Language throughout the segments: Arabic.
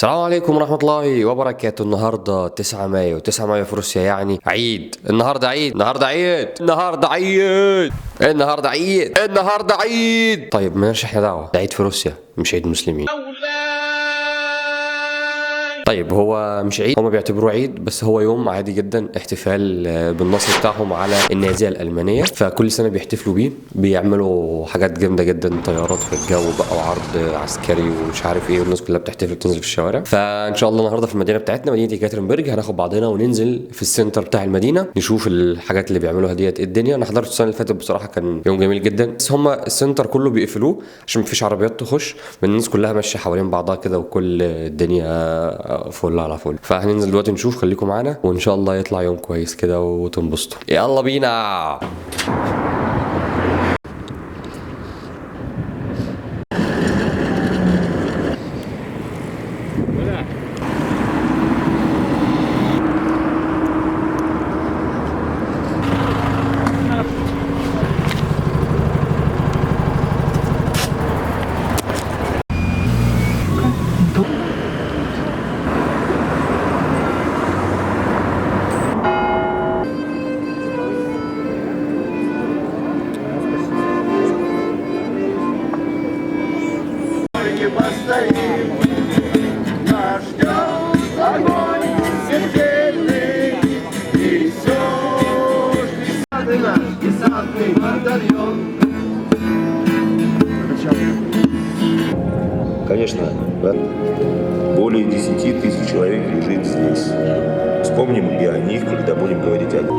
السلام عليكم ورحمة الله وبركاته. النهاردة 9 مايو، 9 مايو في روسيا يعني عيد. النهاردة عيد، النهاردة عيد، النهاردة عيد، النهاردة عيد، النهاردة عيد. طيب ماشي، احنا دعوة، ده عيد في روسيا مش عيد مسلمين. طيب هو مش عيد، هما بيعتبروه عيد بس هو يوم عادي جدا، احتفال بالنصر بتاعهم على النازية الألمانية، فكل سنة بيحتفلوا بيه، بيعملوا حاجات جامدة جدا، طيارات في الجو بقى وعرض عسكري ومش عارف ايه، والناس كلها بتحتفل بتنزل في الشوارع. فإن شاء الله النهارده في المدينة بتاعتنا مدينة يكاترينبرج هناخد بعضنا وننزل في السنتر بتاع المدينة نشوف الحاجات اللي بيعملوها ديت. الدنيا انا حضرت السنة اللي فاتت بصراحة كان يوم جميل جدا، بس هما السنتر كله بيقفلوه عشان مفيش عربيات تخش، الناس كلها ماشية حوالين بعضها كده وكل الدنيا فل على فل. فهننزل دلوقتي نشوف، خليكم معانا وان شاء الله يطلع يوم كويس كده وتنبسطوا. يلا بينا. Конечно, да? Более 10 тысяч человек лежит здесь. Вспомним и о них, когда будем говорить о них.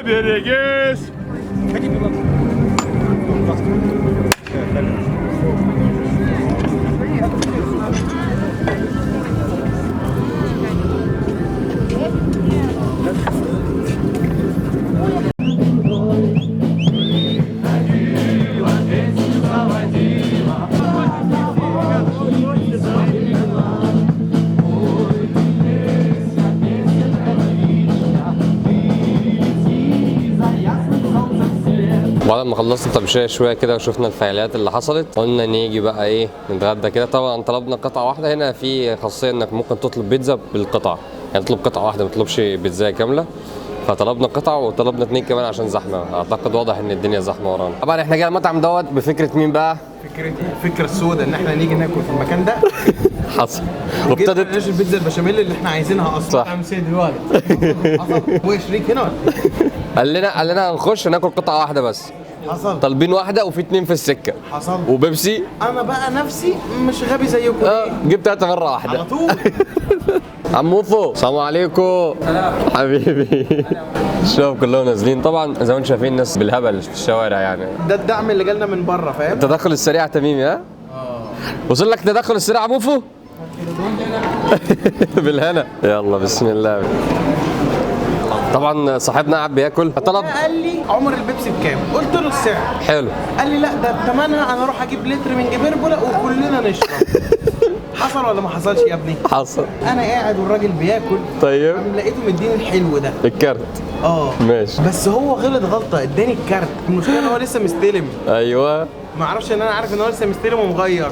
Берегись! بعد ما خلصنا التمشية شوية كده وشفنا الفعاليات اللي حصلت، قلنا نيجي بقى ايه نتغدى كده. طبعا طلبنا قطعة واحدة، هنا في خاصية انك ممكن تطلب بيتزا بالقطعة، يعني تطلب قطعة واحدة ما تطلبش بيتزا كاملة. فطلبنا قطعة وطلبنا 2 كمان عشان زحمة، اعتقد واضح ان الدنيا زحمة ورانا. طبعا احنا جاي المطعم دوت بفكرة مين بقى؟ الفكرة السوداء ان احنا نيجي ناكل في المكان ده. حصل وابتدت وابتدت البيتزا البشاميل اللي احنا عايزينها اصلا. صح. عم سيد الوالد حصل. هو شريك هنا قال لنا هنخش ناكل قطعة واحدة بس، حصل. طالبين واحدة وفي 2 في السكة حصل. وبيبسي. انا بقى نفسي مش غبي زيكم. جبت 3 مرة واحدة على طول. عم موفو السلام عليكم. حبيبي. الشباب كلهم نازلين طبعا زي ما انتم شايفين، الناس بالهبل في الشوارع يعني. ده الدعم اللي جالنا من بره، فاهم؟ التدخل السريع تميمي. ها وصل لك التدخل السريع يا موفو. بالهنا. يلا بسم الله. طبعا صاحبنا قاعد بياكل، طلب قال لي عمر البيبسي بكام؟ قلت له السعر. حلو. قال لي لا ده ثمنها انا اروح اجيب لتر من جبربله وكلنا نشرب. حصل ولا ما حصلش يا ابني؟ حصل. انا قاعد والراجل بياكل، طيب لقيته مديني الحلو ده الكارت. ماشي. بس هو غلط غلطه، اداني الكارت. المشكله ان هو لسه مستلم. ايوه ما اعرفش ان انا عارف ان هو لسه مستلم ومغير.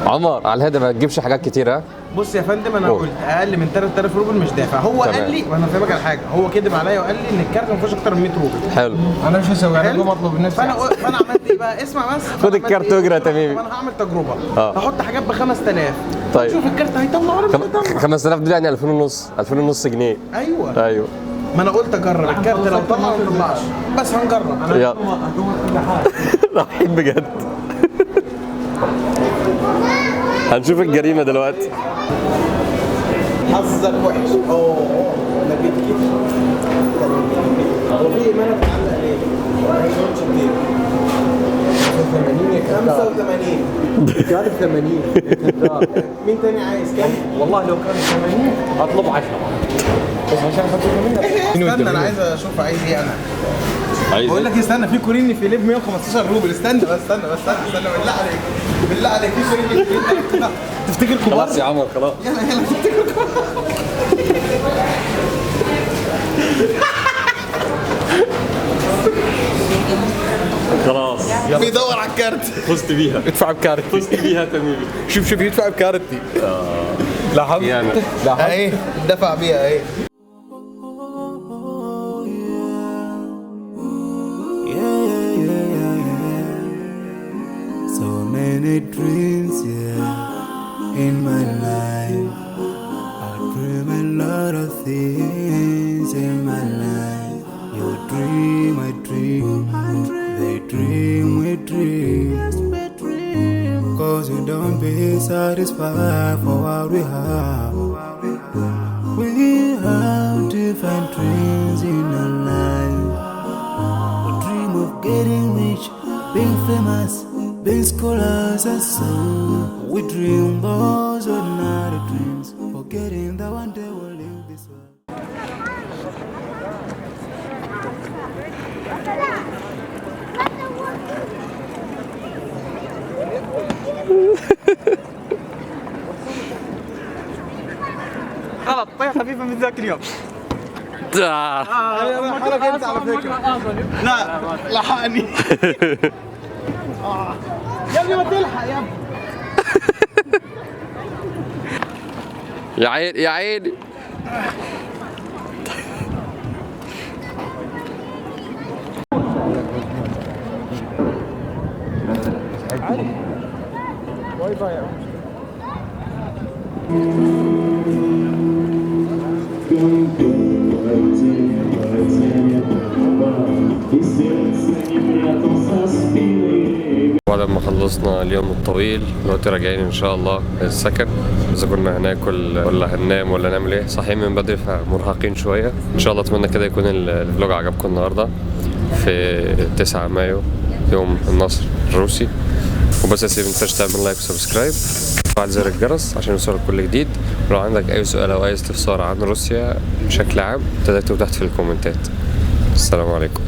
عمر على الهدى ما تجيبش حاجات كتير. ها بص يا فندم، انا قلت اقل من 3000 روبل مش دافع. هو تمام. قال لي، وانا فاهمك على حاجه، هو كذب عليا وقال لي ان الكارت ما فيهوش اكتر من 100 روبل. حلو. انا مش هسوي، انا اقوم اطلب بنفسي. فانا عملت ايه بقى؟ اسمع بس. خد الكارت واجري يا تميمي. انا هعمل تجربه. اه. هحط حاجات ب 5000. طيب. شوف الكارت هيطلع ولا مش هيطلع. 5000 دول يعني 2000 ونص، 2000 ونص جنيه. ايوه. ايوه. ما انا قلت اجرب الكارت، لو طلع ما طلعش بس هنجرب. يلا رايحين بجد. هنشوف الجريمه دلوقتي. حظك وحش. اوه انا جيت كده. هو في ايمانه بتعلق ليه؟ ما يقولش كتير 85 كان 80 مين تاني عايز كام؟ والله لو كان 80 اطلب 10 بس عشان 85 استنى انا عايز اشوف عايز ايه انا عايز بقول لك استنى في كوريني في ليب 115 روبل استنى بالله عليك بالله عليك في كوريني في ليب تفتكر كبار خلاص يا عمر خلاص يلا تفتكر كبار خلاص بيدور على الكارت فزت بيها ادفع بكارتي فزت بيها تميمي شوف يدفع بكارتي لاحظت اهي دفع بيها اهي So many dreams, yeah, in my life. I dream a lot of things in my life. You dream, I dream. They dream, we dream. Cause we don't be satisfied for what we have. We have different dreams in our life. We dream of getting rich, being famous, being scholars and so. We dream those ordinary dreams, forgetting that one day we'll leave this world. غلط طيح خفيفه من ذاك اليوم حرك انت على فكره لا لحقني يا ابني ما تلحق يا ابني يا عيني يا عيني واي فاي بعد ما خلصنا اليوم الطويل دلوقتي راجعين ان شاء الله السكن. اذا كنا هناكل ولا هننام ولا نعمل ايه، صاحيين من بدري فمرهقين شويه. ان شاء الله اتمنى كده يكون الفلوج عجبكم النهارده في 9 مايو يوم النصر الروسي. وبس يا سيدي متنساش تعمل لايك وسبسكرايب وفعل زر الجرس عشان يوصلك كل جديد. ولو عندك اي سؤال او اي استفسار عن روسيا بشكل عام تقدر تكتب تحت في الكومنتات. السلام عليكم.